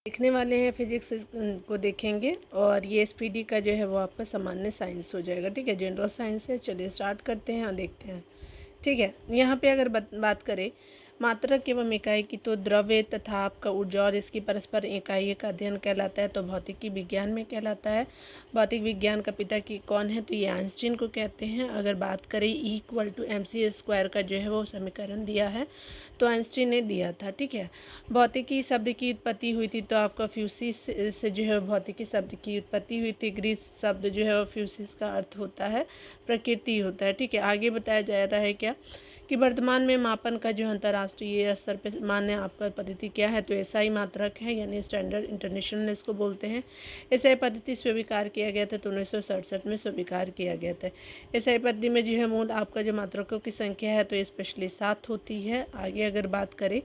देखने वाले हैं फिजिक्स को देखेंगे और ये एसपीडी का जो है वो आपका सामान्य साइंस हो जाएगा। ठीक है, जनरल साइंस है। चलिए स्टार्ट करते हैं और देखते हैं। ठीक है, यहाँ पे अगर बात करें मात्रक एवं इकाई की, तो द्रव्य तथा आपका ऊर्जा और इसकी परस्पर इकाई का अध्ययन कहलाता है तो भौतिकी विज्ञान में कहलाता है। भौतिक विज्ञान का पिता की कौन है, तो ये आइंस्टीन को कहते हैं। अगर बात करें E=mc² का जो है वो समीकरण दिया है तो आइंस्टीन ने दिया था। ठीक है, भौतिकी शब्द की उत्पत्ति हुई थी तो आपका फ्यूसिस से जो है भौतिकी शब्द की उत्पत्ति हुई थी। ग्रीस शब्द जो है वो फ्यूसिस का अर्थ होता है प्रकृति होता है। ठीक है, आगे बताया जा रहा है क्या कि वर्तमान में मापन का जो अंतर्राष्ट्रीय स्तर पर मान्य आपका पद्धति क्या है, तो एसआई मात्रक है, यानी स्टैंडर्ड इंटरनेशनल इसको बोलते हैं। एसआई पद्धति स्वीकार किया गया था तो 1967 में स्वीकार किया गया था। एसआई पद्धति में जो है मूल आपका जो मात्रकों की संख्या है तो स्पेशली 7 होती है। आगे अगर बात करें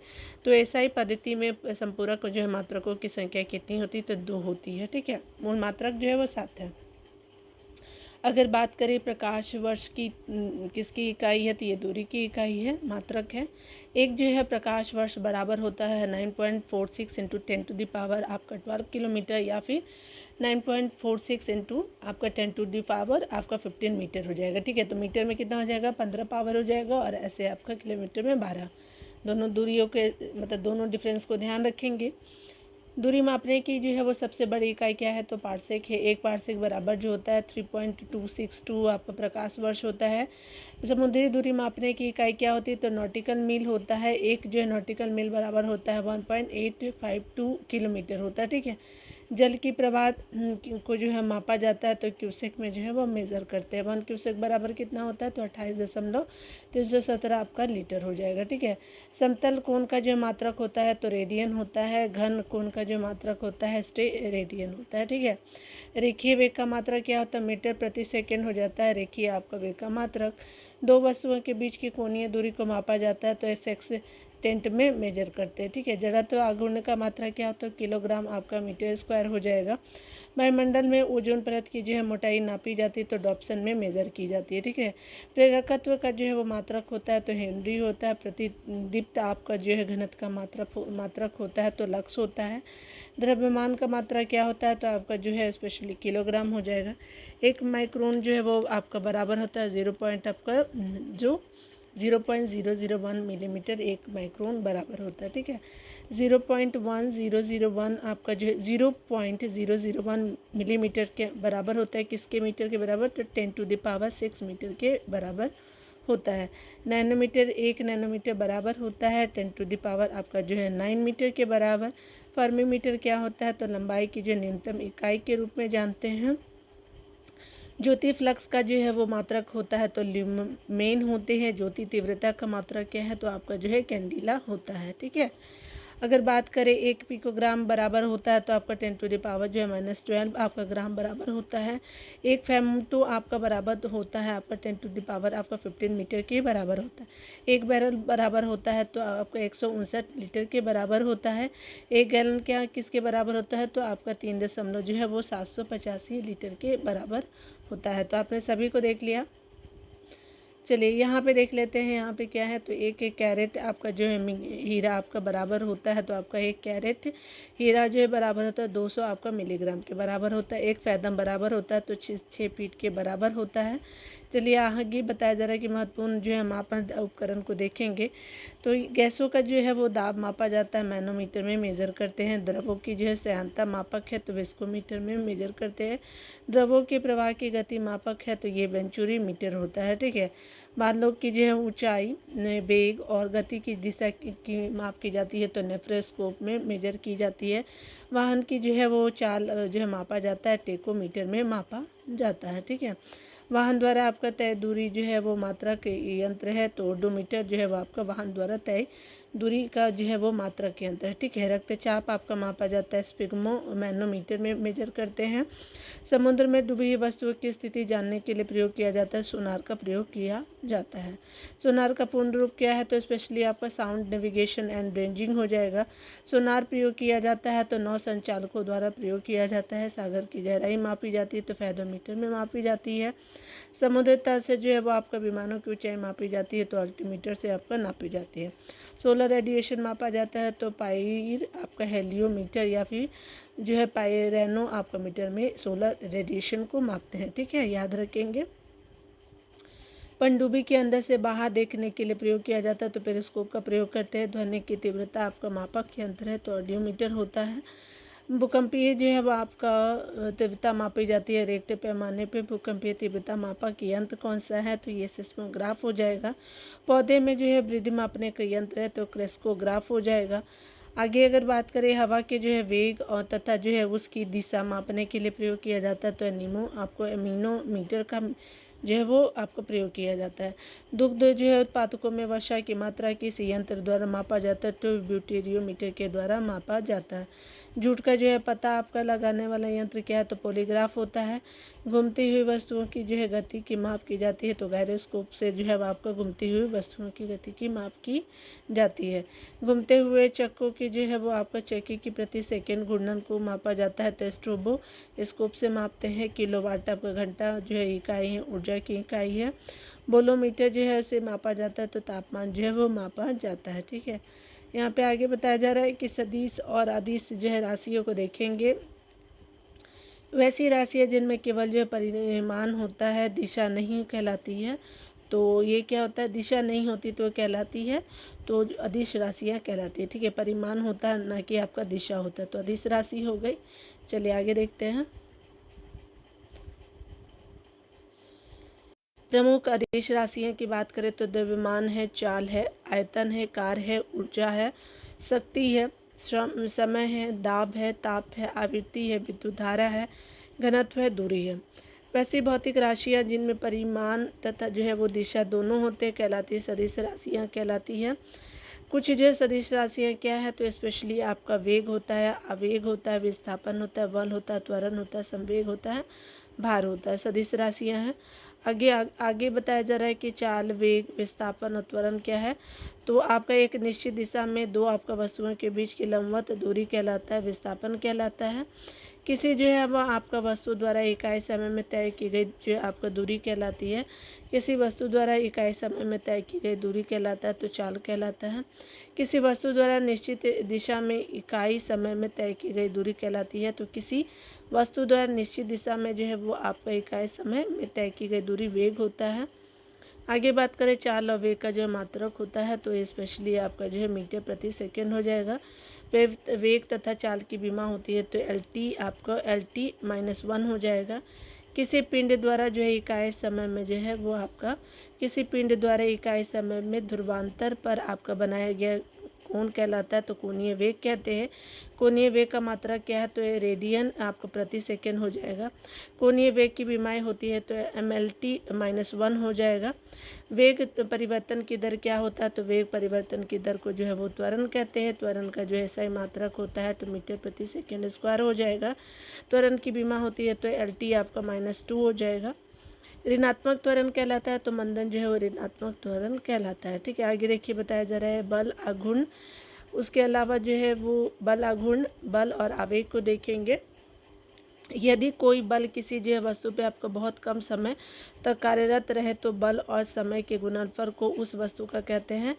तो एसआई पद्धति में संपूरक जो है मात्रकों की संख्या कितनी होती है, तो 2 होती है। ठीक है, मूल मात्रक जो है वो 7 है। अगर बात करें प्रकाश वर्ष की किसकी इकाई है, तो ये दूरी की इकाई है, मात्रक है। एक जो है प्रकाश वर्ष बराबर होता है 9.46 इंटू 10⁻, आपका 12 किलोमीटर, या फिर 9.46 इंटू आपका 10⁻, आपका 15 मीटर हो जाएगा। ठीक है, तो मीटर में कितना हो जाएगा, 15 पावर हो जाएगा, और ऐसे आपका किलोमीटर में 12। दोनों दूरियों के मतलब दोनों डिफरेंस को ध्यान रखेंगे। दूरी मापने की जो है वो सबसे बड़ी इकाई क्या है, तो पार्सेक है। एक पार्सेक बराबर जो होता है 3.262 आपका प्रकाश वर्ष होता है। समुद्री दूरी मापने की इकाई क्या होती है, तो नॉटिकल मील होता है। एक जो है नॉटिकल मील बराबर होता है 1.852 किलोमीटर होता है। ठीक है, जल की प्रवाह को जो है मापा जाता है तो क्यूसेक में जो है वो मेज़र करते हैं। 1 क्यूसेक बराबर कितना होता है, तो 28.317 आपका लीटर हो जाएगा। ठीक है, समतल कोण का जो मात्रक होता है तो रेडियन होता है। घन कोण का जो मात्रक होता है रेडियन होता है। ठीक है, रेखीय वेग का मात्रक क्या होता है, मीटर प्रति सेकेंड हो जाता है रेखीय आपका वेग का मात्रक। दो वस्तुओं के बीच की कोणीय दूरी को मापा जाता है तो एसएक्स टेंट में मेजर करते हैं। ठीक है, जड़त्व आघूर्ण का मात्रा क्या होता है, किलोग्राम आपका मीटर स्क्वायर हो जाएगा। वायुमंडल में ओजोन परत की जो है मोटाई नापी जाती है तो डॉप्सन में मेजर की जाती है। ठीक है, प्रेरकत्व का जो है वो मात्रक होता है तो हेनरी होता है। प्रतिदीप्त आपका जो है घनत्व का मात्रक होता है तो लक्स होता है। द्रव्यमान का मात्रा क्या होता है, तो आपका जो है स्पेशली किलोग्राम हो जाएगा। एक माइक्रोन जो है वो आपका बराबर होता है 0.001 मिलीमीटर, एक माइक्रोन बराबर होता है। ठीक है, 0.1001 आपका जो है 0.001 मिलीमीटर के बराबर होता है। किसके मीटर के बराबर, तो 10⁶ मीटर के बराबर होता है। नैनोमीटर, 1 नैनोमीटर बराबर होता है 10⁻, आपका जो है 9 मीटर के बराबर। फर्मी मीटर क्या होता है, तो लंबाई की जो न्यूनतम इकाई के रूप में जानते हैं। ज्योति फ्लक्स का जो है वो मात्रक होता है तो ल्यूमेन होते हैं। ज्योति तीव्रता का मात्रक क्या है, तो आपका जो है कैंडिला होता है। ठीक है, अगर बात करें 1 पिकोग्राम बराबर होता है तो आपका 10⁻ जो है -12 आपका ग्राम बराबर होता है। एक फेमटो आपका बराबर होता है आपका 10⁻, आपका 15 मीटर के बराबर होता है। एक बैरल बराबर होता है तो आपका 159 लीटर के बराबर होता है। एक गैलन क्या किसके बराबर होता है, तो आपका 3 दशमलव जो है वो 785 लीटर के बराबर होता है। तो आपने सभी को देख लिया। चलिए यहाँ पे देख लेते हैं, यहाँ पे क्या है, तो एक कैरेट आपका जो है हीरा आपका बराबर होता है तो आपका 1 कैरेट हीरा जो है बराबर होता है 200 आपका मिलीग्राम के बराबर होता है। 1 फैदम बराबर होता है तो 6 फीट के बराबर होता है। चलिए आगे बताया जा रहा है कि महत्वपूर्ण जो है मापन उपकरण को देखेंगे तो गैसों का जो है वो दाब मापा जाता है, मैनोमीटर में मेजर करते हैं। द्रवों की जो है श्यानता मापक है तो विस्कोमीटर में मेजर करते हैं। द्रवों के प्रवाह की गति मापक है तो ये वेंचुरी मीटर होता है। ठीक है, बादलों की जो है ऊंचाई, वेग और गति की दिशा की माप की जाती है तो नेफ्रोस्कोप में मेजर की जाती है। वाहन की जो है वो चाल जो है मापा जाता है, टेकोमीटर में मापा जाता है। ठीक है, वाहन द्वारा आपका तय दूरी जो है वो मात्रक यंत्र है तो ओडोमीटर जो है वो आपका वाहन द्वारा तय दूरी का जो है वो मात्रक यंत्र है। ठीक है, रक्तचाप आपका मापा जाता है, स्पिग्मो मैनोमीटर में मेजर करते हैं। समुद्र में डूबी हुई वस्तुओं की स्थिति जानने के लिए प्रयोग किया जाता है, सोनार का प्रयोग किया जाता है। सोनार का पूर्ण रूप क्या है, तो स्पेशली आपका साउंड नेविगेशन एंड रेंजिंग हो जाएगा। सोनार प्रयोग किया जाता है तो नौ संचालकों द्वारा प्रयोग किया जाता है। सागर की गहराई मापी जाती है तो फैथोमीटर में मापी जाती है। समुद्र तल से जो है वो आपका विमानों की ऊंचाई मापी जाती है तो अल्टीमीटर से आपका नापी जाती है। सोलर रेडिएशन मापा जाता है तो पाइर आपका हेलियोमीटर या फिर जो है पायरेनो आपका मीटर में सोलर रेडिएशन को मापते हैं। ठीक है, याद रखेंगे। पनडुब्बी के अंदर से बाहर देखने के लिए प्रयोग किया जाता है तो पेरिस्कोप का प्रयोग करते हैं। ध्वनि की तीव्रता आपका मापक यंत्र है तो ऑडियोमीटर होता है। भूकंपीय जो है वो आपका तीव्रता मापी जाती है रेक्टर पैमाने पे। भूकंपीय तीव्रता मापक यंत्र कौन सा है तो ये सिस्मोग्राफ हो जाएगा। पौधे में जो है वृद्धि मापने का यंत्र है तो क्रेस्कोग्राफ हो जाएगा। आगे अगर बात करें हवा के जो है वेग और तथा जो है उसकी दिशा मापने के लिए प्रयोग किया जाता है तो एमीनोमीटर का जो है वो आपका प्रयोग किया जाता है। दुग्ध जो है उत्पादकों में वर्षा की मात्रा किसी यंत्र द्वारा मापा जाता है तो ब्यूटेरियोमीटर के द्वारा मापा जाता है। झूठ का जो है पता आपका लगाने वाला यंत्र क्या है तो पॉलीग्राफ होता है। घूमती हुई वस्तुओं की जो है गति की माप की जाती है तो गायरोस्कोप से जो है आपका घूमती हुई वस्तुओं की गति की माप की जाती है। घूमते हुए चक्कों की जो है वो आपका चक्की की प्रति सेकंड घूर्णन को मापा जाता है तो स्ट्रोबोस्कोप से मापते हैं। किलोवाट आपका घंटा जो है इकाई है, ऊर्जा की इकाई है। बोलोमीटर जो है उसे मापा जाता है तो तापमान जो है वो मापा जाता है। ठीक है, यहाँ पे आगे बताया जा रहा है कि सदिश और अदिश जो है राशियों को देखेंगे। वैसी राशियाँ जिनमें केवल जो है परिमाण होता है, दिशा नहीं कहलाती है। तो ये क्या होता है, दिशा नहीं होती तो कहलाती है तो अदिश राशियाँ कहलाती है। ठीक है, परिमाण होता है ना कि आपका दिशा होता है तो अदिश राशि हो गई। चलिए आगे देखते हैं। प्रमुख अदिश राशियाँ की बात करें तो द्रव्यमान है, चाल है, आयतन है, कार्य है, ऊर्जा है, शक्ति है, श्रम समय है, दाब है, ताप है, आवृत्ति है, विद्युत धारा है, घनत्व है, दूरी है। वैसी भौतिक राशियाँ जिनमें परिमाण तथा जो है वो दिशा दोनों होते हैं कहलाती है सदिश राशियाँ कहलाती है। कुछ जो है सदिश राशियाँ क्या है तो स्पेशली आपका वेग होता है, आवेग होता है, विस्थापन होता है, बल होता है, त्वरण होता है, संवेग होता है, भार होता है, सदिश राशियाँ हैं। आगे बताया जा रहा है कि चाल, वेग, विस्थापन और त्वरण क्या है तो आपका एक निश्चित दिशा में दो आपका वस्तुओं के बीच की लंबवत दूरी कहलाता है विस्थापन कहलाता है। किसी जो है वह आपका वस्तु द्वारा इकाई समय में तय की गई जो आपका दूरी कहलाती है। किसी वस्तु द्वारा इकाई समय में तय की गई दूरी कहलाता है तो चाल कहलाता है। किसी वस्तु द्वारा निश्चित दिशा में इकाई समय में तय की गई दूरी कहलाती है तो किसी वस्तु द्वारा निश्चित दिशा में जो है वो आपका इकाई समय में तय की गई दूरी वेग होता है। आगे बात करें चाल और वेग का जो मात्रक होता है तो स्पेशली आपका जो है मीटर प्रति सेकेंड हो जाएगा। वेग तथा चाल की विमा होती है तो LT आपका LT-1 हो जाएगा। किसी पिंड द्वारा जो है इकाई समय में जो है वो आपका किसी पिंड द्वारा इकाई समय में ध्रुवांतर पर आपका बनाया गया कोण कहलाता है तो कोणीय वेग कहते हैं। कोणीय वेग का मात्रा क्या है तो रेडियन आपका प्रति सेकेंड हो जाएगा। कोणीय वेग की विमाएँ होती है तो MLT-1 हो जाएगा। वेग परिवर्तन की दर क्या होता है तो वेग परिवर्तन की दर को जो है वो त्वरण कहते हैं। त्वरण का जो है सही मात्रक होता है तो मीटर प्रति सेकेंड स्क्वायर हो जाएगा। त्वरण की विमा होती है तो LT आपका -2 हो जाएगा। ऋणात्मक त्वरण कहलाता है तो मंदन जो है वो ऋणात्मक त्वरण कहलाता है। ठीक है, आगे देखिए बताया जा रहा है बल आघूर्ण। उसके अलावा जो है वो बल आघूर्ण, बल और आवेग को देखेंगे। यदि कोई बल किसी जो है वस्तु पे आपको बहुत कम समय तक कार्यरत रहे तो बल और समय के गुणनफल को उस वस्तु का कहते हैं।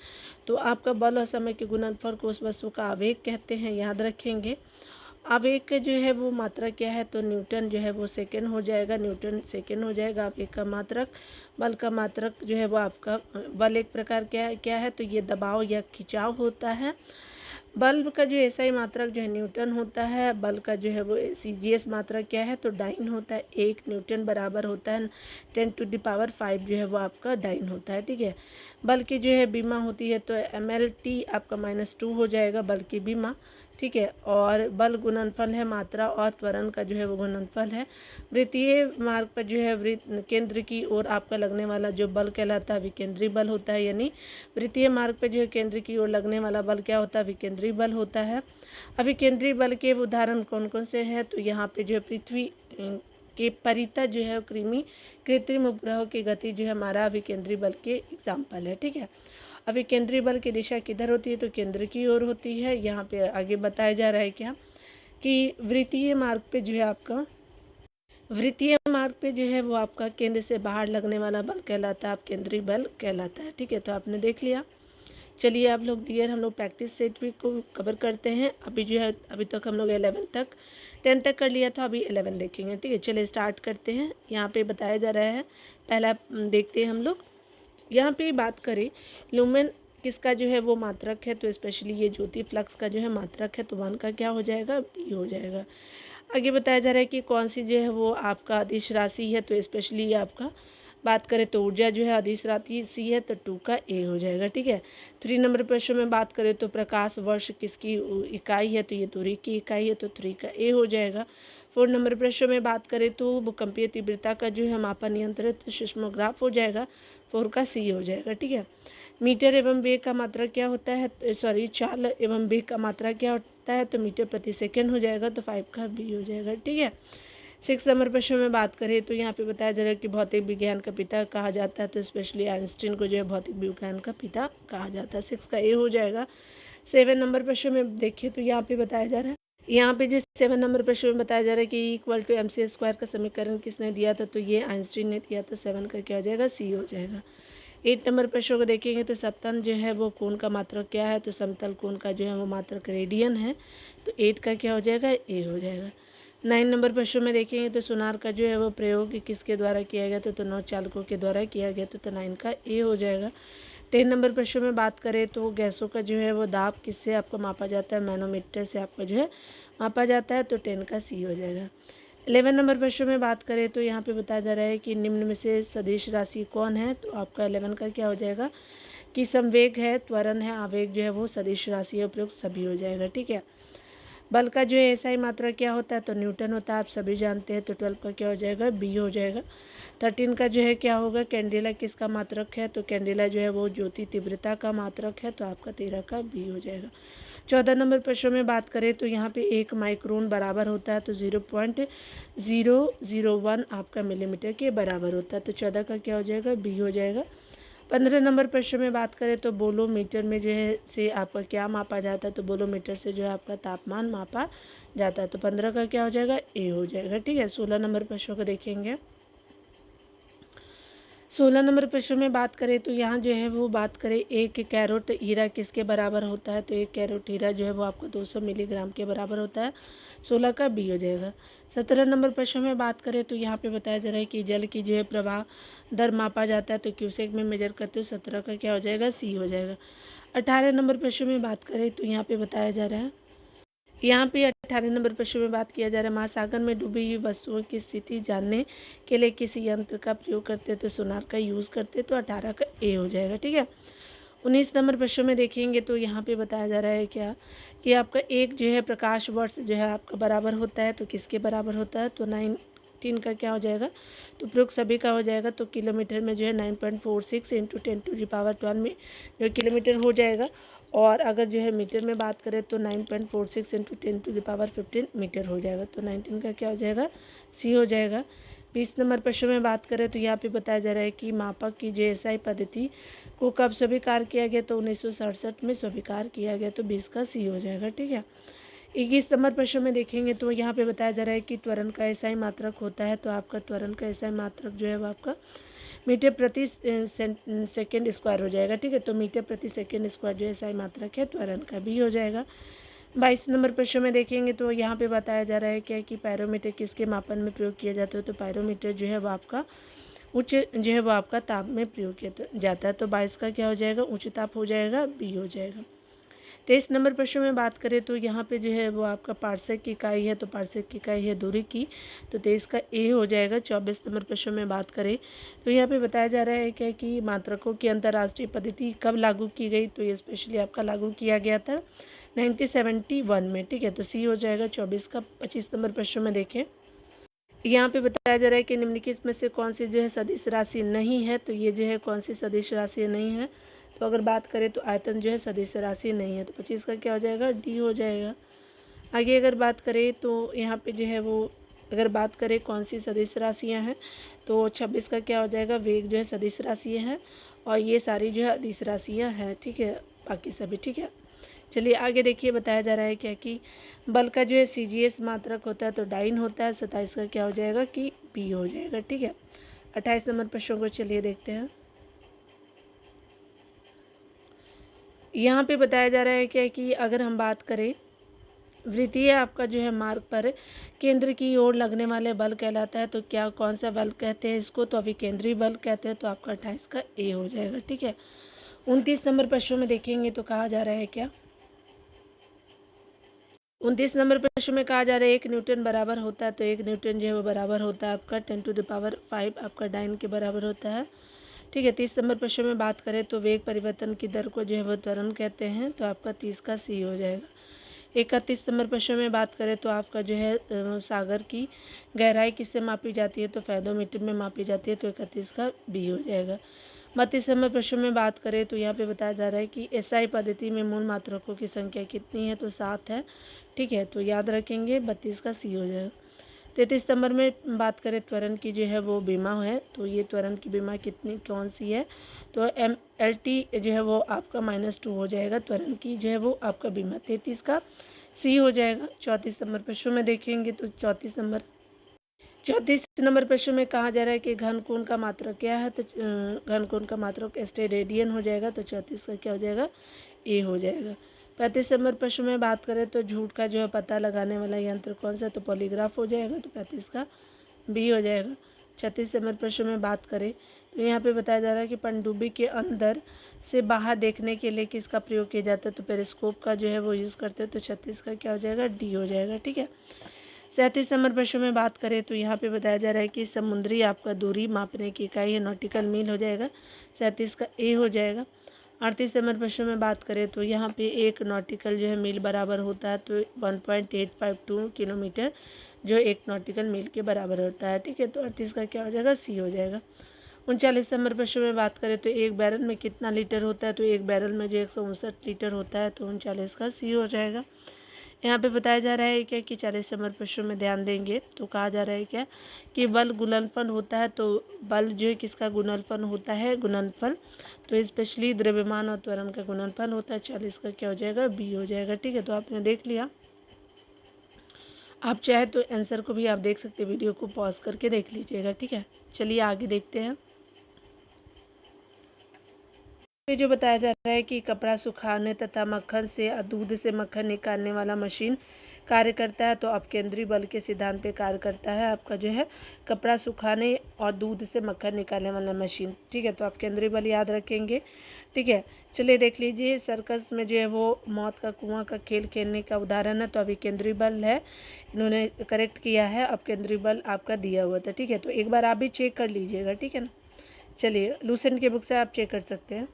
तो आपका बल और समय के गुणनफल को उस वस्तु का आवेग कहते हैं, याद रखेंगे। आवेग का जो है वो मात्रा क्या है तो न्यूटन जो है वो सेकेंड हो जाएगा, न्यूटन सेकेंड हो जाएगा आवेग का मात्रक। बल का मात्रक जो है वो आपका बल एक प्रकार क्या है तो ये दबाव या खिंचाव होता है। बल का जो एसआई मात्रक जो है न्यूटन होता है। बल का जो है वो CGS मात्रक क्या है तो डाइन होता है। 1 न्यूटन बराबर होता है 10⁵ जो है वो आपका डाइन होता है। ठीक है, बल की जो है बीमा होती है तो MLT आपका -2 हो जाएगा बल की बीमा। ठीक है, और बल गुणनफल है मात्रा और त्वरण का जो है वो गुणनफल है। वृत्तीय मार्ग पर जो है वृत्त केंद्र की ओर आपका लगने वाला जो बल कहलाता है विकेंद्रीय बल होता है। यानी वृत्तीय मार्ग पर जो है केंद्र की ओर लगने वाला बल क्या होता है विकेंद्रीय बल होता है। अभिकेंद्रीय बल के उदाहरण कौन कौन से हैं तो यहाँ पे जो है पृथ्वी के परितः जो है कृत्रिम उपग्रहों की गति जो है हमारा अभिकेंद्रीय बल के एग्जाम्पल है। ठीक है, अभिकेंद्रीय बल की दिशा किधर होती है तो केंद्र की ओर होती है। यहाँ पे आगे बताया जा रहा है क्या कि वृत्तीय मार्ग पे जो है वो आपका केंद्र से बाहर लगने वाला बल कहलाता है अपकेंद्रीय बल कहलाता है। ठीक है, तो आपने देख लिया। चलिए आप लोग डियर हम लोग प्रैक्टिस सेट भी को कवर करते हैं। अभी जो है अभी तक हम लोग 11 तक 10 तक कर लिया था, अभी 11 देखेंगे। ठीक है, चलिए स्टार्ट करते हैं। यहाँ पे बताया जा रहा है, पहला देखते हैं हम लोग। यहाँ पे बात करें लुमेन किसका जो है वो मात्रक है, तो स्पेशली ये ज्योति फ्लक्स का जो है मात्रक है, तो 1 का क्या हो जाएगा, बी हो जाएगा। आगे बताया जा रहा है कि कौन सी जो है वो आपका अदिश राशि है, तो स्पेशली ये आपका बात करें तो ऊर्जा जो है अदिश राशि है, तो 2 का ए हो जाएगा। ठीक है, 3 नंबर प्रश्न में बात करें तो प्रकाश वर्ष किसकी इकाई है, तो ये दूरी की इकाई है, तो 3 का ए हो जाएगा। 4 नंबर प्रश्न में बात करें तो भूकंपीय तीव्रता का जो है मापा नियंत्रित सिस्मोग्राफ हो जाएगा, 4 का सी हो जाएगा। ठीक है, मीटर एवं वेग का मात्रा क्या होता है, सॉरी चाल एवं वेग का मात्रा क्या होता है, तो मीटर प्रति सेकंड हो जाएगा, तो 5 का बी हो जाएगा। ठीक है, 6 नंबर प्रश्न में बात करें तो यहाँ पे बताया जा रहा है कि भौतिक विज्ञान का पिता कहा जाता है, तो स्पेशली आइंस्टीन को जो है भौतिक विज्ञान का पिता कहा जाता है, 6 का ए हो जाएगा। 7 नंबर प्रश्न में देखिए तो यहाँ पे बताया जा रहा है, यहाँ पे जो 7 नंबर प्रश्न में बताया जा रहा है कि इक्वल टू mc² का समीकरण किसने दिया था, तो ये आइंस्टीन ने दिया, तो 7 का क्या हो जाएगा, सी हो जाएगा। 8 नंबर प्रश्न को देखेंगे तो सप्तन जो है वो कोण का मात्रक क्या है, तो समतल कोण का जो है वो मात्रक रेडियन है, तो 8 का क्या हो जाएगा, ए हो जाएगा। 9 नंबर प्रश्न में देखेंगे तो सोनार का जो है वो प्रयोग किसके द्वारा किया गया था, तो नौचालकों के द्वारा किया गया था, तो 9 का ए हो जाएगा। 10 नंबर प्रश्न में बात करें तो गैसों का जो है वो दाब किससे आपको मापा जाता है, मैनोमीटर से आपका जो है मापा जाता है, तो 10 का सी हो जाएगा। 11 नंबर प्रश्न में बात करें तो यहाँ पे बताया जा रहा है कि निम्न में से सदिश राशि कौन है, तो आपका 11 का क्या हो जाएगा कि संवेग है, त्वरण है, आवेग जो है वो सदिश राशि है, उपयुक्त सभी हो जाएगा। ठीक है, बल का जो है एसआई मात्रा क्या होता है, तो न्यूटन होता है, आप सभी जानते हैं, तो 12 का क्या हो जाएगा, बी हो जाएगा। 13 का जो है क्या होगा, कैंडेला किसका मात्रक है, तो कैंडेला जो है वो ज्योति तीव्रता का मात्रक है, तो आपका 13 का बी हो जाएगा। 14 नंबर प्रश्न में बात करें तो यहाँ पे 1 माइक्रोन बराबर होता है, तो 0.001 आपका मिलीमीटर के बराबर होता है, तो 14 का क्या हो जाएगा, बी हो जाएगा। 15 नंबर प्रश्न में बात करें तो बोलोमीटर में जो है से आपका क्या मापा जाता है, तो बोलोमीटर से जो है आपका तापमान मापा जाता है, तो 15 का क्या हो जाएगा, ए हो जाएगा। ठीक है, 16 नंबर प्रश्न को देखेंगे। 16 नंबर प्रश्न में बात करें तो यहाँ जो है वो बात करें 1 कैरेट हीरा किसके बराबर होता है, तो 1 कैरेट हीरा जो है वो आपको 200 मिलीग्राम के बराबर होता है, 16 का बी हो जाएगा। 17 नंबर प्रश्न में बात करें तो यहाँ पे बताया जा रहा है कि जल की जो है प्रवाह दर मापा जाता है, तो क्यूसेक में मेजर करते हो, 17 का क्या हो जाएगा, सी हो जाएगा। 18 नंबर प्रश्न में बात करें तो यहाँ पे बताया जा रहा है, यहाँ पे 18 नंबर प्रश्न में बात किया जा रहा है महासागर में डूबी हुई वस्तुओं की स्थिति जानने के लिए किसी यंत्र का प्रयोग करते तो सोनार का यूज़ करते, तो 18 का ए हो जाएगा। ठीक है, 19 नंबर प्रश्न में देखेंगे तो यहाँ पे बताया जा रहा है क्या कि आपका एक जो है प्रकाश वर्ष जो है आपका बराबर होता है, तो किसके बराबर होता है, तो 19 का क्या हो जाएगा, तो प्रयोग सभी का हो जाएगा, तो किलोमीटर में जो है 9.46 इंटू 10⁻12 में जो किलोमीटर हो जाएगा, और अगर जो है मीटर में बात करें तो 9.46 इंटू 10⁻15 मीटर हो जाएगा, तो 19 का क्या हो जाएगा, सी हो जाएगा। 20 नंबर प्रश्न में बात करें तो यहाँ पे बताया जा रहा है कि मापक की जेएसआई पद्धति को कब स्वीकार किया गया, तो 1967 में स्वीकार किया गया, तो 20 का सी हो जाएगा। ठीक है, 21 नंबर प्रश्न में देखेंगे तो यहाँ पे बताया जा रहा है कि त्वरण का एसआई मात्रक होता है, तो आपका त्वरण का एसआई मात्रक जो है वो आपका मीटर प्रति सेकेंड स्क्वायर हो जाएगा। ठीक है, तो मीटर प्रति सेकेंड स्क्वायर जो एसआई मात्रक है, त्वरण का भी हो जाएगा। 22 नंबर प्रश्न में देखेंगे तो यहाँ पे बताया जा रहा है क्या कि पायरोमीटर किसके मापन में प्रयोग किया जाता है, तो पायरोमीटर जो है वो आपका उच्च जो है वो आपका ताप में प्रयोग किया जाता है, तो 22 का क्या हो जाएगा, उच्च ताप हो जाएगा, बी हो जाएगा। 23 नंबर प्रश्न में बात करें तो यहाँ पे जो है वो आपका पार्सेक की इकाई है, तो पार्सेक की इकाई है दूरी की, तो 23 का ए हो जाएगा। 24 नंबर प्रश्न में बात करें तो यहाँ पे बताया जा रहा है क्या कि मात्रकों की अंतर्राष्ट्रीय पद्धति कब लागू की गई, तो ये स्पेशली आपका लागू किया गया था 1971 में। ठीक है, तो सी हो जाएगा 24 का। 25 नंबर प्रश्न में देखें, यहाँ पे बताया जा रहा है कि निम्नलिखित में से कौन सी जो है सदिश राशि नहीं है, तो ये जो है कौन सी सदिश राशि नहीं है, तो अगर बात करें तो आयतन जो है सदिश राशि नहीं है, तो 25 का क्या हो जाएगा, डी हो जाएगा। आगे अगर बात करें तो यहाँ पे जो है वो अगर बात करें कौन सी सदिश राशियाँ हैं, तो 26 का क्या हो जाएगा, वेग जो है सदिश राशियाँ हैं, और ये सारी जो है अदिश राशियाँ हैं। ठीक है, बाकी सभी ठीक है। चलिए आगे देखिए, बताया जा रहा है क्या कि बल का जो है सीजीएस मात्रक होता है, तो डाइन होता है, 27 का क्या हो जाएगा कि बी हो जाएगा। ठीक है, 28 नंबर प्रश्नों को चलिए देखते हैं। यहाँ पे बताया जा रहा है क्या कि अगर हम बात करें वृत्तीय आपका जो है मार्ग पर केंद्र की ओर लगने वाले बल कहलाता है, तो क्या कौन सा बल कहते हैं इसको, तो अभी केंद्रीय बल कहते हैं, तो आपका 28 का ए हो जाएगा। ठीक है, 29 नंबर प्रश्न में देखेंगे तो कहा जा रहा है क्या, 29 नंबर प्रश्न में कहा जा रहा है 1 न्यूटन बराबर होता है, तो 1 न्यूटन जो है वो बराबर होता है आपका 10⁵ आपका डाइन के बराबर होता है। ठीक है, 30 नंबर प्रश्न में बात करें तो वेग परिवर्तन की दर को जो है वो त्वरण कहते हैं, तो आपका 30 का सी हो जाएगा। 31 नंबर प्रश्न में बात करें तो आपका जो है सागर की गहराई किससे मापी जाती है, तो फेदोमीटर में मापी जाती है, तो 31 का बी हो जाएगा। 32 नंबर प्रश्न में बात करें तो यहाँ पे बताया जा रहा है कि एसआई पद्धति में मूल मात्रकों की संख्या कितनी है, तो 7 है। ठीक है, तो याद रखेंगे 32 का सी हो जाएगा। 33 नंबर में बात करें त्वरण की जो है वो बीमा है, तो ये त्वरण की बीमा कितनी कौन सी है, तो MLT जो है वो आपका -2 हो जाएगा, त्वरण की जो है वो आपका बीमा 33 का सी हो जाएगा। 34 नंबर प्रश्न में देखेंगे तो 34 नंबर प्रश्न में कहा जा रहा है कि घन कोण का मात्रक क्या है, तो घन कोण का मात्रक स्टेरेडियन हो जाएगा, तो 34 का क्या हो जाएगा, ए हो जाएगा। 35 नंबर प्रश्न में बात करें तो झूठ का जो है पता लगाने वाला यंत्र कौन सा, तो पॉलीग्राफ हो जाएगा, तो 35 का बी हो जाएगा। 36 नंबर प्रश्न में बात करें तो यहाँ पे बताया जा रहा है कि पनडुब्बी के अंदर से बाहर देखने के लिए किसका प्रयोग किया जाता है, तो पेरिस्कोप का जो है वो यूज़ करते हैं, तो 36 का क्या हो जाएगा, डी हो जाएगा। ठीक है, 37 नंबर प्रश्न में बात करें तो यहाँ पे बताया जा रहा है कि समुद्री आपका दूरी मापने की इकाई है, नॉटिकल मील हो जाएगा, 37 का ए हो जाएगा। 38 नंबर प्रश्न में बात करें तो यहाँ पे एक नॉटिकल जो है मील बराबर होता है, तो 1.852 किलोमीटर जो एक नॉटिकल मील के बराबर होता है। ठीक है, तो 38 का क्या हो जाएगा, सी हो जाएगा। 39 नंबर प्रश्न में बात करें तो एक बैरल में कितना लीटर होता है, तो एक बैरल में जो 159 लीटर होता है, तो 39 का सी हो जाएगा। यहाँ पे बताया जा रहा है क्या कि 40 नंबर प्रश्न में ध्यान देंगे तो कहा जा रहा है क्या कि बल गुणनफल होता है, तो बल जो है किसका गुणनफल होता है, गुणनफल, तो स्पेशली द्रव्यमान और त्वरण का गुणनफल होता है। 40 का क्या हो जाएगा, बी हो जाएगा। ठीक है, तो आपने देख लिया, आप चाहे तो आंसर को भी आप देख सकते हैं, वीडियो को पॉज करके देख लीजिएगा। ठीक है, चलिए आगे देखते हैं। ये जो बताया जा रहा है कि कपड़ा सुखाने तथा मक्खन से दूध से मक्खन निकालने वाला मशीन कार्य करता है, तो अपकेंद्री बल के सिद्धांत पे कार्य करता है आपका जो है कपड़ा सुखाने और दूध से मक्खन निकालने वाला मशीन। ठीक है, तो अपकेंद्री बल याद रखेंगे। ठीक है, चलिए देख लीजिए, सर्कस में जो है वो मौत का कुआं का खेल खेलने का उदाहरण है, तो अभी केंद्रीय बल है, इन्होंने करेक्ट किया है, अब केंद्रीय बल आपका दिया हुआ था। ठीक है, तो एक बार आप भी चेक कर लीजिएगा। ठीक है ना, चलिए लूसेंट के बुक से आप चेक कर सकते हैं।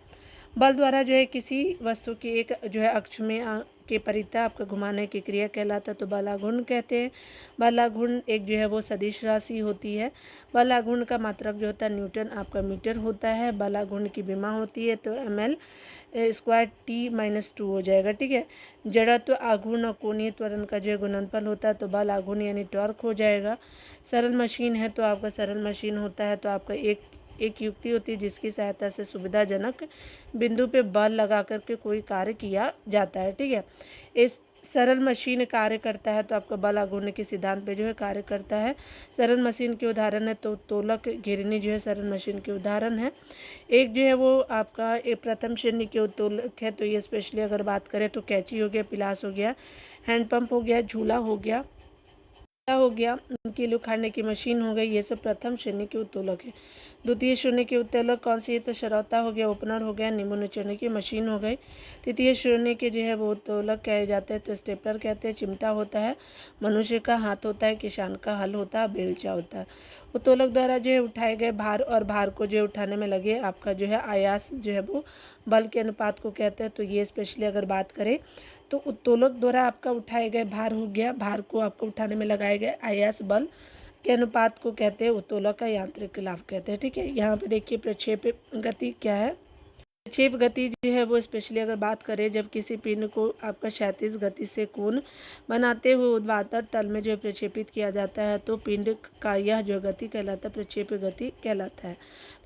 बल द्वारा जो है किसी वस्तु की एक जो है अक्ष में के परितः आपका घुमाने की क्रिया कहलाता है, तो बलाघूर्ण कहते हैं। बलाघूर्ण एक जो है वो सदिश राशि होती है। बलाघूर्ण का मात्रक जो होता है न्यूटन आपका मीटर होता है। बलाघूर्ण की विमा होती है, तो ml स्क्वायर t-2 हो जाएगा। ठीक है, जड़त्व आघूर्ण और कोणीय त्वरण का जो है गुणनफल होता है, तो बल आघूर्ण यानी टॉर्क हो जाएगा। सरल मशीन है तो आपका सरल मशीन होता है, तो आपका एक युक्ति होती है जिसकी सहायता से सुविधाजनक बिंदु पे बल लगा करके कोई कार्य किया जाता है। ठीक है, इस सरल मशीन कार्य करता है, तो आपका बल आघूर्ण के सिद्धांत पे जो है कार्य करता है। सरल मशीन के उदाहरण है तो तोलक घिरनी जो है सरल मशीन के उदाहरण है। एक जो है वो आपका एक प्रथम श्रेणी के उत्तोलक है, तो ये स्पेशली अगर बात करें तो कैंची हो गया, पिलास हो गया, हैंडपंप हो गया, झूला हो गया, कील उखाड़ने की मशीन हो गई, ये सब प्रथम श्रेणी के उत्तोलक है। द्वितीय श्रेणी के उत्तोलक कौन सी है, तो शरौता हो गया, ओपनर हो गया, नींबू निचोड़ने की मशीन हो गई। तृतीय श्रेणी के जो है वो उत्तोलक कहे जाते हैं, तो स्टेपलर कहते हैं, चिमटा होता है, मनुष्य का हाथ होता है, किसान का हल होता है, बेलचा होता है। उत्तोलक द्वारा जो है उठाए गए भार और भार को जो है उठाने में लगे आपका जो है आयास जो है वो बल के अनुपात को कहते हैं, तो ये स्पेशली अगर बात करें तो उत्तोलक द्वारा आपका उठाए गए भार हो गया, भार को आपको उठाने में लगाए गए आयास बल के अनुपात को कहते हैं उत्तोलक का यांत्रिक लाभ कहते हैं। ठीक है, यहाँ पे देखिए प्रक्षेप गति क्या है। प्रक्षेप गति जो है वो स्पेशली अगर बात करें जब किसी पिंड को आपका क्षैतिज गति से कोण बनाते हुए ऊर्ध्वाधर तल में जो है प्रक्षेपित किया जाता है, तो पिंड का यह जो गति कहलाता है प्रक्षेप गति कहलाता है।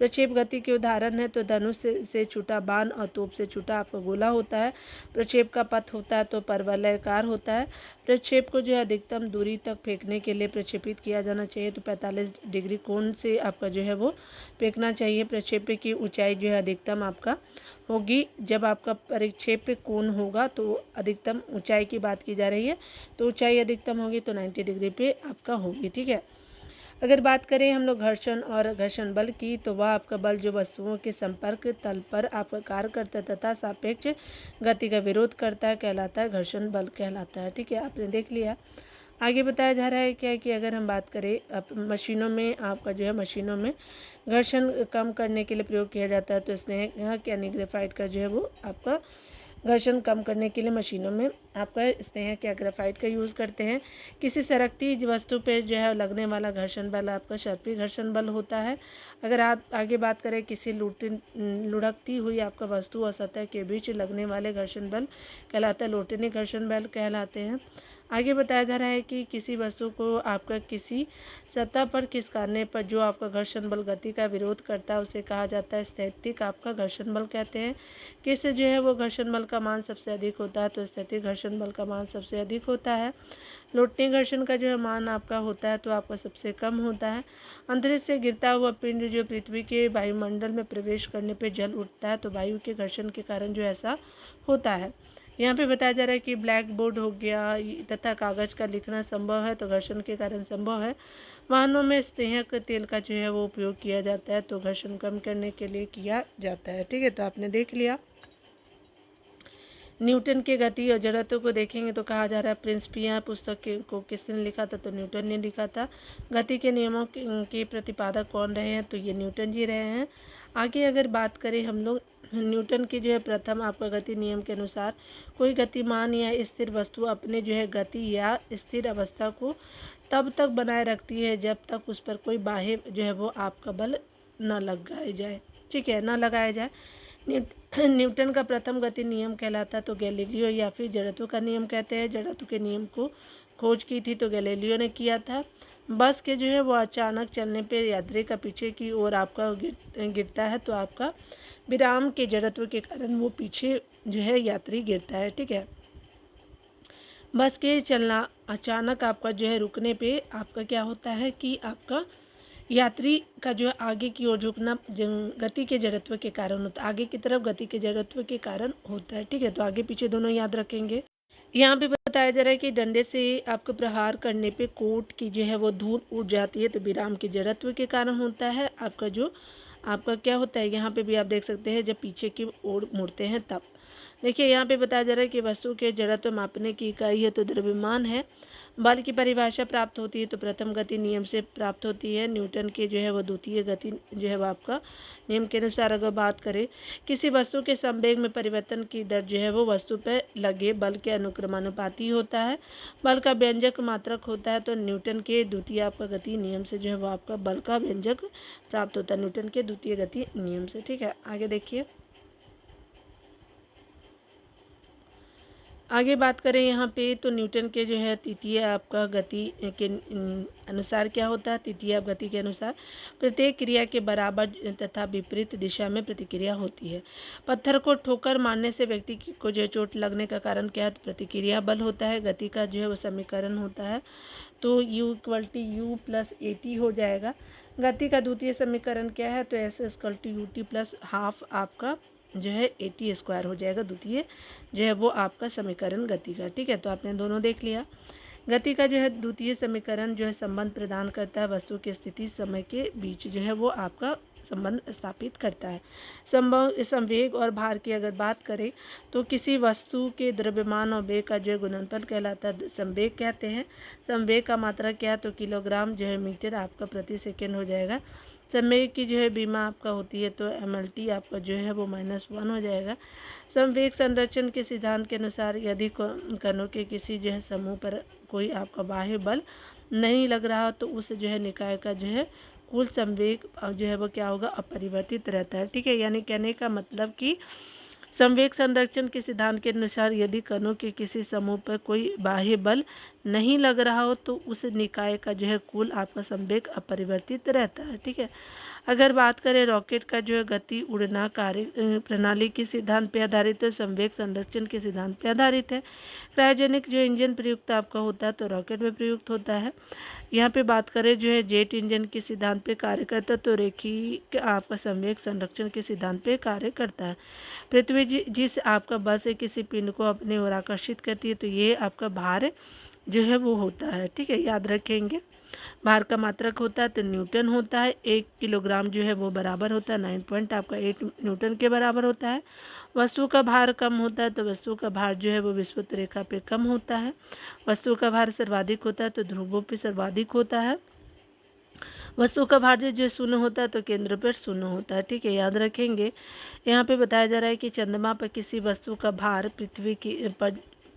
प्रक्षेप गति के उदाहरण है तो धनुष से छूटा बाण और तोप से छूटा आपका गोला होता है। प्रक्षेप का पथ होता है तो परवलयाकार होता है। प्रक्षेप को जो है अधिकतम दूरी तक फेंकने के लिए प्रक्षेपित किया जाना चाहिए तो 45 डिग्री कोण से आपका जो है वो फेंकना चाहिए। प्रक्षेप की ऊंचाई जो है अधिकतम आपका होगी, जब आपका प्रक्षेप कोण होगा तो अधिकतम ऊंचाई की बात की जा रही है, तो ऊंचाई अधिकतम होगी तो 90 डिग्री पे आपका होगी। ठीक है, अगर बात करें हम लोग घर्षण और घर्षण बल की, तो वह आपका बल जो वस्तुओं के संपर्क तल पर आपका कार्य करता है तथा सापेक्ष गति का विरोध करता है कहलाता है घर्षण बल कहलाता है। ठीक है, आपने देख लिया। आगे बताया जा रहा है क्या कि अगर हम बात करें मशीनों में, आपका जो है मशीनों में घर्षण कम करने के लिए प्रयोग किया जाता है तो स्नेह यानी ग्रेफाइट का जो है वो आपका घर्षण कम करने के लिए मशीनों में आपका स्नेह या ग्रेफाइट का यूज़ करते हैं। किसी सरकती वस्तु पे जो है लगने वाला घर्षण बल आपका सर्पी घर्षण बल होता है। अगर आप आगे बात करें किसी लुढ़कती हुई आपका वस्तु और सतह के बीच लगने वाले घर्षण बल कहलाता है लोटनी घर्षण बल कहलाते हैं। आगे बताया जा रहा है कि किसी वस्तु को आपका किसी सतह पर खिसकाने पर जो आपका घर्षण बल गति का विरोध करता है उसे कहा जाता है स्थैतिक आपका घर्षण बल कहते हैं। किससे जो है वो घर्षण बल का मान सबसे अधिक होता है तो स्थैतिक घर्षण बल का मान सबसे अधिक होता है। लोटनी घर्षण का जो है मान आपका होता है तो आपका सबसे कम होता है। अंतरिक्ष से गिरता हुआ पिंड जो पृथ्वी के वायुमंडल में प्रवेश करने पर जल उठता है तो वायु के घर्षण के कारण जो ऐसा होता है। यहाँ पे बताया जा रहा है कि ब्लैक बोर्ड हो गया तथा कागज का लिखना संभव है तो घर्षण के कारण संभव है। वाहनों में स्नेहक तेल का जो है वो उपयोग किया जाता है तो घर्षण कम करने के लिए किया जाता है। ठीक है, तो आपने देख लिया। न्यूटन की गति और जड़त्व को देखेंगे तो कहा जा रहा है प्रिंसिपिया पुस्तक को किसने लिखा था तो न्यूटन ने लिखा था। गति के नियमों के प्रतिपादक कौन रहे हैं तो ये न्यूटन जी रहे हैं। आगे अगर बात करें हम लोग न्यूटन की जो है प्रथम आपका गति नियम के अनुसार कोई गतिमान या स्थिर वस्तु अपने जो है गति या स्थिर अवस्था को तब तक बनाए रखती है जब तक उस पर कोई बाह्य जो है वो आपका बल न लगाया जाए। ठीक है, न लगाया जाए। न्यूटन का प्रथम गति नियम कहलाता तो गैलीलियो या फिर जड़त्व का नियम कहते हैं। जड़त्व के नियम को खोज की थी तो गैलीलियो ने किया था। बस के जो है वो अचानक चलने पे यात्री का पीछे की ओर आपका गिरता है तो आपका विराम के जड़त्व के कारण वो पीछे जो है यात्री गिरता है। ठीक है, बस के चलना अचानक आपका जो है रुकने पे आपका क्या होता है कि आपका यात्री का जो है आगे की ओर झुकना गति के जड़त्व के कारण होता है, आगे की तरफ गति के जड़त्व के कारण होता है। ठीक है, तो आगे पीछे दोनों याद रखेंगे। यहाँ पे बताया जा रहा है कि डंडे से आपको प्रहार करने पे कोट की जो है वो धूल उड़ जाती है तो विराम के जड़त्व के कारण होता है। आपका क्या होता है यहाँ पे भी आप देख सकते हैं जब पीछे की ओर मुड़ते हैं तब। देखिए यहाँ पे बताया जा रहा है कि वस्तु के जड़त्व मापने की इकाई है तो द्रव्यमान है। बल की परिभाषा प्राप्त होती है तो प्रथम गति नियम से प्राप्त होती है। न्यूटन के जो है वो द्वितीय गति जो है वो आपका नियम के अनुसार अगर बात करें किसी वस्तु के संवेग में परिवर्तन की दर जो है वो वस्तु पर लगे बल के अनुक्रमानुपाती होता है। बल का व्यंजक मात्रक होता है तो न्यूटन के द्वितीय आपका गति नियम से जो है वो आपका बल का व्यंजक प्राप्त होता है न्यूटन के द्वितीय गति नियम से। ठीक है, आगे देखिए। आगे बात करें यहाँ पे तो न्यूटन के जो है तृतीय आपका गति के अनुसार क्या होता है, तृतीय गति के अनुसार प्रत्येक क्रिया के बराबर तथा विपरीत दिशा में प्रतिक्रिया होती है। पत्थर को ठोकर मारने से व्यक्ति को जो चोट लगने का कारण क्या है तो प्रतिक्रिया बल होता है। गति का जो है वो समीकरण होता है तो U=U+AT हो जाएगा। गति का द्वितीय समीकरण क्या है तो S=UT + ½ आपका जो है AT² हो जाएगा द्वितीय जो है वो आपका समीकरण गति का। ठीक है, तो आपने दोनों देख लिया। गति का जो है द्वितीय समीकरण जो है संबंध प्रदान करता है वस्तु की स्थिति समय के बीच जो है वो आपका संबंध स्थापित करता है। संवेग और भार की अगर बात करें तो किसी वस्तु के द्रव्यमान और वेग का जो है गुणनफल कहलाता है संवेग कहते हैं। संवेग का मात्रा क्या है तो किलोग्राम जो है मीटर आपका प्रति सेकेंड हो जाएगा। संवेग की जो है बीमा आपका होती है तो MLT आपका जो है वो -1 हो जाएगा। संवेग संरक्षण के सिद्धांत के अनुसार यदि कणों के किसी जो है समूह पर कोई आपका बाह्य बल नहीं लग रहा तो उस जो है निकाय का जो है कुल संवेग जो है वो क्या होगा अपरिवर्तित रहता है। ठीक है, यानी कहने का मतलब कि संवेग संरक्षण के सिद्धांत के अनुसार यदि कणों के किसी समूह पर कोई बाह्य बल नहीं लग रहा हो तो उस निकाय का जो है कुल आपका संवेग अपरिवर्तित रहता है। ठीक है, अगर बात करें रॉकेट का जो है गति उड़ना कार्य प्रणाली के सिद्धांत पे आधारित है, संवेग संरक्षण के सिद्धांत पे आधारित है। क्रायोजेनिक जो इंजन प्रयुक्त आपका होता है तो रॉकेट में प्रयुक्त होता है। यहाँ पे बात करें जो है जेट इंजन के सिद्धांत पे कार्य करता है तो रेखी आपका संवेग संरक्षण के सिद्धांत पे कार्य करता है। पृथ्वी जिस आपका बल से किसी पिंड को अपनी ओर आकर्षित करती है तो ये आपका भार जो है वो होता है। ठीक है, याद रखेंगे। भार का मात्रक होता है तो न्यूटन होता है। 1 किलोग्राम जो है वो बराबर होता है 9.8 न्यूटन के बराबर होता है। वस्तु का भार कम होता है तो वस्तु का भार जो है वो विषुवत रेखा पे कम होता है। वस्तु का भार सर्वाधिक होता है तो ध्रुवों पे सर्वाधिक होता है। वस्तु का भार जो शून्य होता है तो केंद्र पर शून्य होता है। ठीक है, याद रखेंगे। यहाँ पे बताया जा रहा है कि चंद्रमा पर किसी वस्तु का भार पृथ्वी की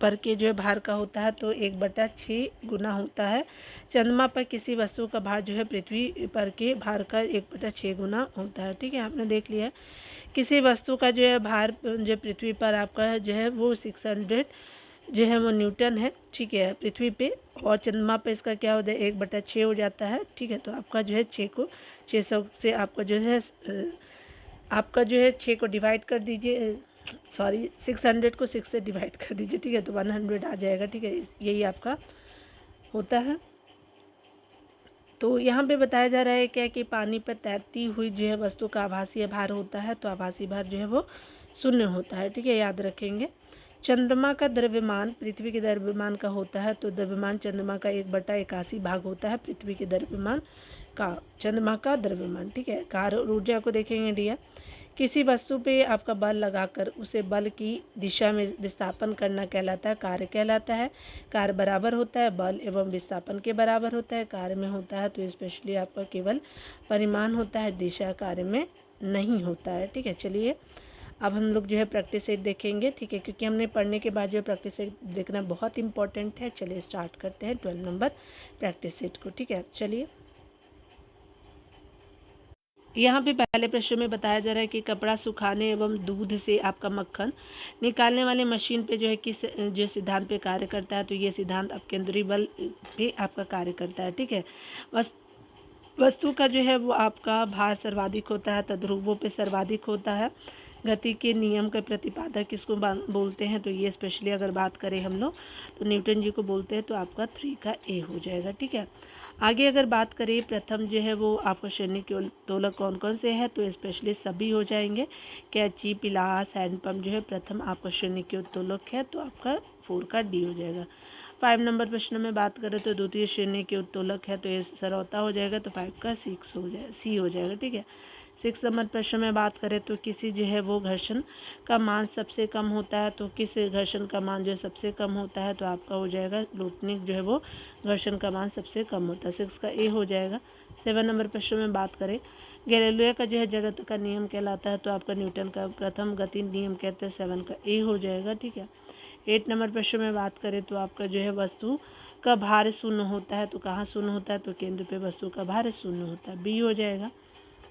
पर के जो है भार का होता है तो 1/6 गुना होता है। चंद्रमा पर किसी वस्तु का भार जो है पृथ्वी पर के भार का 1/6 गुना होता है। ठीक है, आपने देख लिया। किसी वस्तु का जो है भार जो पृथ्वी पर आपका जो है वो 600 जो है वो न्यूटन है। ठीक है, पृथ्वी पे, और चंद्रमा पे इसका क्या हो जाए 1/6 हो जाता है। ठीक है, तो आपका जो है 600 से आपका जो है 6 को डिवाइड कर दीजिए, सॉरी 600 को 6 से डिवाइड कर दीजिए। ठीक है, तो 100 आ जाएगा। ठीक है, यही आपका होता है। तो यहाँ पे बताया जा रहा है क्या कि पानी पर तैरती हुई जो है वस्तु का आभासीय भार होता है तो आभासीय भार जो है वो शून्य होता है। ठीक है, याद रखेंगे। चंद्रमा का द्रव्यमान पृथ्वी के द्रव्यमान का होता है तो द्रव्यमान चंद्रमा का 1/81 भाग होता है पृथ्वी के द्रव्यमान का, चंद्रमा का द्रव्यमान। ठीक है, कार्य और ऊर्जा को देखेंगे डियर। किसी वस्तु पे आपका बल लगाकर उसे बल की दिशा में विस्थापन करना कहलाता है कार्य कहलाता है। कार्य बराबर होता है बल एवं विस्थापन के बराबर होता है। कार्य में होता है तो स्पेशली आपका केवल परिमाण होता है, दिशा कार्य में नहीं होता है। ठीक है, चलिए अब हम लोग जो है प्रैक्टिस सेट देखेंगे। ठीक है, क्योंकि हमने पढ़ने के बाद जो है प्रैक्टिस सेट देखना बहुत इंपॉर्टेंट है। चलिए स्टार्ट करते हैं 12 नंबर प्रैक्टिस सेट को। ठीक है, चलिए यहाँ पे पहले प्रश्न में बताया जा रहा है कि कपड़ा सुखाने एवं दूध से आपका मक्खन निकालने वाले मशीन पे जो है किस जो सिद्धांत पे कार्य करता है तो ये सिद्धांत अपकेंद्री बल पे आपका कार्य करता है। ठीक है, वस्तु का जो है वो आपका भार सर्वाधिक होता है तो ध्रुवों पे सर्वाधिक होता है। गति के नियम का प्रतिपादक किसको बोलते हैं तो ये स्पेशली अगर बात करें हम लोग तो न्यूटन जी को बोलते हैं, तो आपका 3 का ए हो जाएगा। ठीक है, आगे अगर बात करें प्रथम जो है वो आपका श्रेणी के उत्तोलक कौन कौन से हैं तो स्पेशली सभी हो जाएंगे। कैंची, पिलास, हैंडपम्प जो है प्रथम आपका श्रेणी के उत्तोलक है तो आपका 4 का डी हो जाएगा। 5 नंबर प्रश्न में बात करें तो द्वितीय श्रेणी के उत्तोलक है तो ये सरौता हो जाएगा तो 5 का 6 हो जाएगा, सी हो जाएगा। ठीक है, 6 नंबर प्रश्न में बात करें तो किसी जो है वो घर्षण का मान सबसे कम होता है तो किस घर्षण का मान जो है सबसे कम होता है तो आपका हो जाएगा लूटनिक जो है वो घर्षण का मान सबसे कम होता है, 6 का ए हो जाएगा। 7 नंबर प्रश्न में बात करें गैलीलियो का जो है जड़त्व का नियम कहलाता है तो आपका न्यूटन का प्रथम गति नियम कहते हैं, 7 का ए हो जाएगा। ठीक है, 8 नंबर प्रश्न में बात करें तो आपका जो है वस्तु का भार शून्य होता है तो कहाँ शून्य होता है तो केंद्र पे वस्तु का भार शून्य होता है, बी हो जाएगा।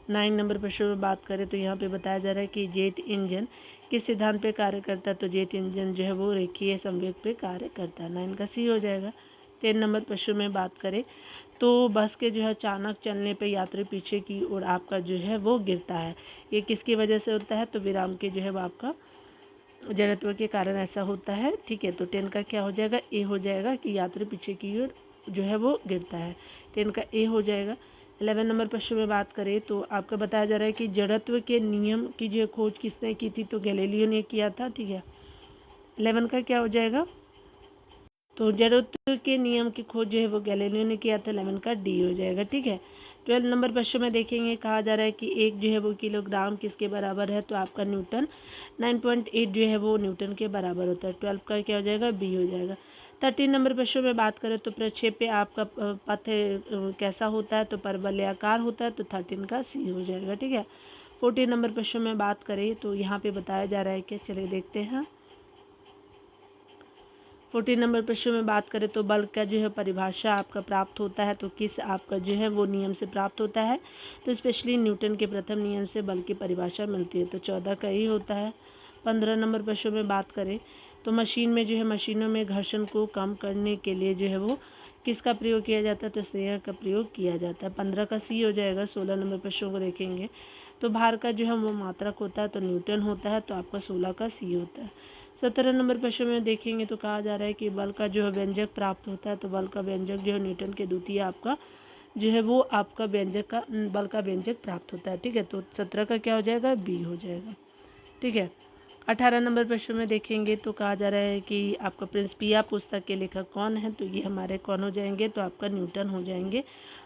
9 नंबर प्रश्न में बात करें तो यहाँ पे बताया जा रहा है कि जेट इंजन किस सिद्धांत पे कार्य करता है तो जेट इंजन जो है वो रेखीय संवेग पे कार्य करता है, 9 का सी हो जाएगा। 10 नंबर प्रश्न में बात करें तो बस के जो है अचानक चलने पे यात्री पीछे की ओर आपका जो है वो गिरता है, ये किसकी वजह से होता है तो विराम के जो है वो आपका जड़त्व के कारण ऐसा होता है। ठीक है, तो 10 का क्या हो जाएगा ए हो जाएगा कि यात्री पीछे की ओर जो है वो गिरता है, 10 का ए हो जाएगा। 11 नंबर प्रश्न में बात करें तो आपका बताया जा रहा है कि जड़त्व के नियम की जो खोज किसने की थी तो गैलीलियो ने किया था। ठीक है, 11 का क्या हो जाएगा तो जड़त्व के नियम की खोज जो है वो गैलीलियो ने किया था, 11 का डी हो जाएगा। ठीक है, 12 नंबर प्रश्न में देखेंगे कहा जा रहा है कि एक जो है वो किलोग्राम किसके बराबर है तो आपका न्यूटन 9.8 जो है वो न्यूटन के बराबर होता है, 12 का क्या हो जाएगा बी हो जाएगा। 13 नंबर प्रश्न में बात करें तो प्रक्षेप पे आपका पथ कैसा होता है तो परवलयाकार होता है तो 13 का सी हो जाएगा। ठीक है, 14 नंबर प्रश्न में बात करें तो यहाँ पे बताया जा रहा है कि चलिए देखते हैं। 14 नंबर प्रश्न में बात करें तो बल का जो है परिभाषा आपका प्राप्त होता है तो किस आपका जो है वो नियम से प्राप्त होता है तो स्पेशली न्यूटन के प्रथम नियम से बल की परिभाषा मिलती है तो 14 का ही होता है। 15 नंबर प्रश्न में बात करें तो मशीन में जो है मशीनों में घर्षण को कम करने के लिए जो है वो किसका प्रयोग किया जाता है, तो स्नेह का प्रयोग किया जाता है। 15 का सी हो जाएगा। 16 नंबर प्रश्नों को देखेंगे तो भार का जो है वो मात्रक होता है तो न्यूटन होता है, तो आपका 16 का सी होता है। 17 नंबर प्रश्न में देखेंगे तो कहा जा रहा है कि बल का जो है व्यंजक प्राप्त होता है, तो बल का व्यंजक जो है न्यूटन के द्वितीय आपका जो है वो आपका व्यंजक का बल का व्यंजक प्राप्त होता है। ठीक है, तो 17 का क्या हो जाएगा, बी हो जाएगा। ठीक है, 18 नंबर प्रश्न में देखेंगे तो कहा जा रहा है कि आपका प्रिंसिपिया पुस्तक के लेखक कौन है, तो ये हमारे कौन हो जाएंगे, तो आपका न्यूटन हो जाएंगे।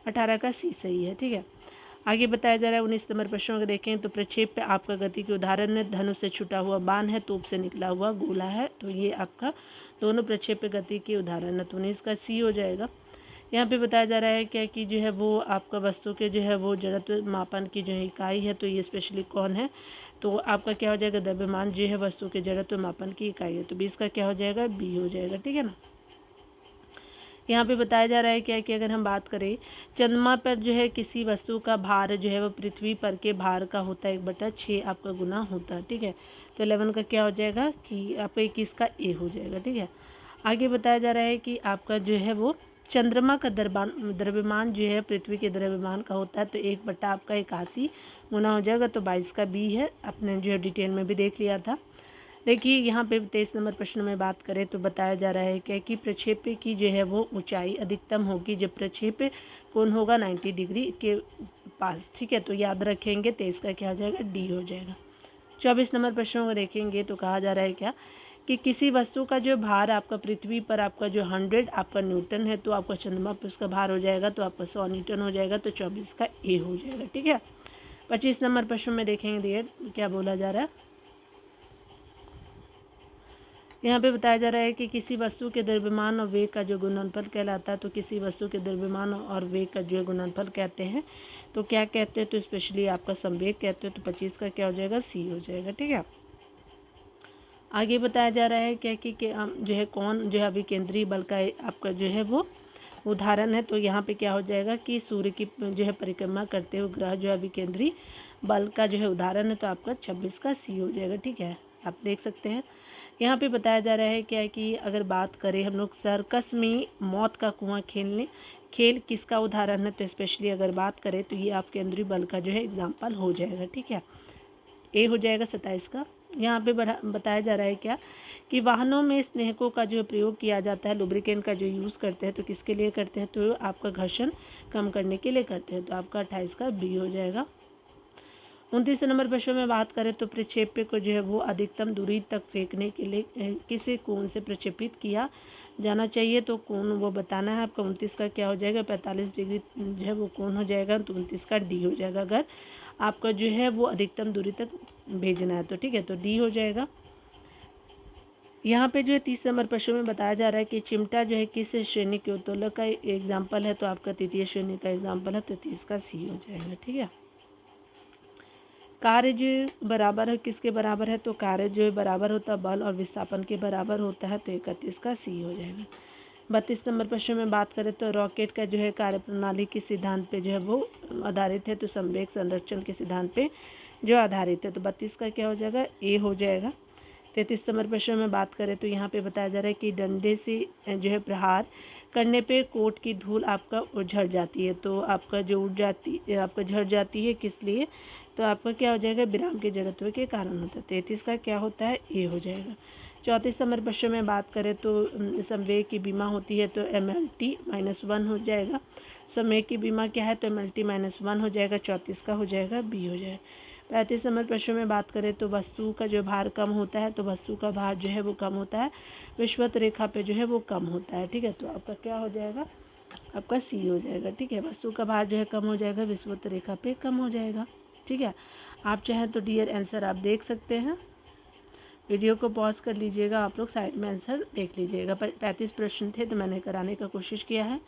18 का सी सही है। ठीक है, आगे बताया जा रहा है 19 नंबर प्रश्नों को देखें तो प्रक्षेप पे आपका गति के उदाहरण है, धनुष से छुटा हुआ बाण है, तोप से निकला हुआ गोला है, तो ये आपका दोनों प्रक्षेप पे गति के उदाहरण है, तो 19 का सी हो जाएगा। यहाँ पे बताया जा रहा है क्या कि जो है वो आपका वस्तु के जो है वो जड़त्व मापन की जो इकाई है, तो ये स्पेशली कौन है, तो आपका क्या हो जाएगा, द्रव्यमान जो है वस्तु के जड़त्व मापन की इकाई है, तो 20 का क्या हो जाएगा, बी हो जाएगा। ठीक है ना। यहाँ पे बताया जा रहा है क्या कि अगर हम बात करें चंद्रमा पर जो है किसी वस्तु का भार जो है वो पृथ्वी पर के भार का होता है 1/6 आपका गुना होता है। ठीक है, तो 11 का क्या हो जाएगा कि आपका 21 का ए हो जाएगा। ठीक है, आगे बताया जा रहा है कि आपका जो है वो चंद्रमा का द्रव्यमान जो है पृथ्वी के द्रव्यमान का होता है, तो 1 आपका 81 गुना हो जाएगा, तो 22 का बी है। आपने जो है डिटेल में भी देख लिया था। देखिए यहाँ पे 23 नंबर प्रश्न में बात करें तो बताया जा रहा है क्या कि प्रक्षेप की जो है वो ऊंचाई अधिकतम होगी जब प्रक्षेप कोण होगा 90 डिग्री के पास। ठीक है, तो याद रखेंगे 23 का क्या हो जाएगा, डी हो जाएगा। 24 नंबर प्रश्नों को देखेंगे तो कहा जा रहा है क्या कि किसी वस्तु का जो भार आपका पृथ्वी पर आपका जो 100 आपका न्यूटन है, तो आपका चंद्रमा पर उसका भार हो जाएगा तो आपका 100 न्यूटन हो जाएगा, तो 24 का ए हो जाएगा। ठीक है, 25 नंबर प्रश्न में देखेंगे क्या बोला जा रहा है। यहाँ पे बताया जा रहा है कि किसी वस्तु के द्रव्यमान और वेग का जो गुणनफल कहलाता है, तो किसी वस्तु के द्रव्यमान और वेग का जो गुणनफल कहते हैं, तो क्या कहते हैं, तो स्पेशली आपका संवेग कहते हैं, तो 25 का क्या हो जाएगा, सी हो जाएगा। ठीक है, आगे बताया जा रहा है क्या कि जो है कौन जो है अभिकेंद्री बल का आपका जो है वो उदाहरण है, तो यहाँ पे क्या हो जाएगा कि सूर्य की जो है परिक्रमा करते हुए ग्रह जो है अभिकेंद्री बल का जो है उदाहरण है, तो आपका 26 का सी हो जाएगा। ठीक है, आप देख सकते हैं। यहाँ पे बताया जा रहा है क्या है कि अगर बात करें हम लोग सर्कस में मौत का कुआं खेल किसका उदाहरण है, तो स्पेशली अगर बात करें तो ये आपके केंद्रीय बल का जो है एग्जाम्पल हो जाएगा। ठीक है, ए हो जाएगा 27 का। यहाँ पे बताया जा रहा है क्या कि वाहनों में स्नेहकों का जो प्रयोग किया जाता है, लुब्रिकेंट का जो यूज़ करते हैं, तो किसके लिए करते हैं, तो आपका घर्षण कम करने के लिए करते हैं, तो आपका 28 का बी हो जाएगा। 29 नंबर प्रश्न में बात करें तो प्रक्षेप को जो है वो अधिकतम दूरी तक फेंकने के लिए किसी कोण से प्रक्षेपित किया जाना चाहिए, तो कोण वो बताना है आपका। 29 का क्या हो जाएगा, 45 डिग्री जो है वो कोण हो जाएगा, तो 29 का डी हो जाएगा। अगर आपका जो है वो अधिकतम दूरी तक भेजना है तो ठीक है, तो डी हो जाएगा। यहाँ पे जो है 30 नंबर प्रश्न में बताया जा रहा है कि चिमटा जो है किस श्रेणी के उत्तोलक का एग्जाम्पल है, तो आपका तृतीय श्रेणी का एग्जाम्पल है, तो 30 का सी हो जाएगा। ठीक है, कार्य जो बराबर है किसके बराबर है, तो कार्य जो है बराबर होता है बल और विस्थापन के बराबर होता है, तो 31 का सी हो जाएगा। 32 नंबर प्रश्न में बात करें तो रॉकेट का जो है कार्यप्रणाली के सिद्धांत पे जो है वो आधारित है, तो संवेग संरक्षण के सिद्धांत पे जो आधारित है, तो 32 का क्या हो जाएगा, ए हो जाएगा। 33 नंबर प्रश्न में बात करें तो यहाँ पे बताया जा रहा है कि डंडे से जो है प्रहार करने पे कोट की धूल आपका झड़ जाती है, तो आपका जो उड़ जाती आपका झड़ जाती है किस लिए, तो आपका क्या हो जाएगा, विराम के जड़त्व के कारण होता है। 33 का क्या होता है, ए हो जाएगा। 34 नंबर प्रश्न में बात करें तो संवेग की बीमा होती है, तो MLT-1 हो जाएगा। संवेग की बीमा क्या है, तो MLT-1 हो जाएगा, 34 का हो जाएगा, बी हो जाएगा। 35 नंबर प्रश्न में बात करें तो वस्तु का जो भार कम होता है, तो वस्तु का भार जो है वो कम होता है विषुवत रेखा पे जो है वो कम होता है। ठीक है, तो आपका क्या हो जाएगा, आपका सी हो जाएगा। ठीक है, वस्तु का भार जो है कम हो जाएगा विषुवत रेखा पे कम हो जाएगा। ठीक है, आप चाहें तो डियर आंसर आप देख सकते हैं, वीडियो को पॉज कर लीजिएगा, आप लोग साइड में आंसर देख लीजिएगा। 35 प्रश्न थे तो मैंने कराने का कोशिश किया है।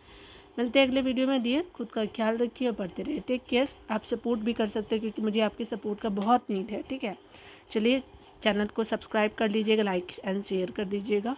मिलते हैं अगले वीडियो में। डियर खुद का ख्याल रखिए और पढ़ते रहिए। Take care. आप सपोर्ट भी कर सकते हैं क्योंकि मुझे आपकी सपोर्ट का बहुत नीड है। ठीक है, चलिए चैनल को सब्सक्राइब कर लीजिएगा, लाइक एंड शेयर कर दीजिएगा।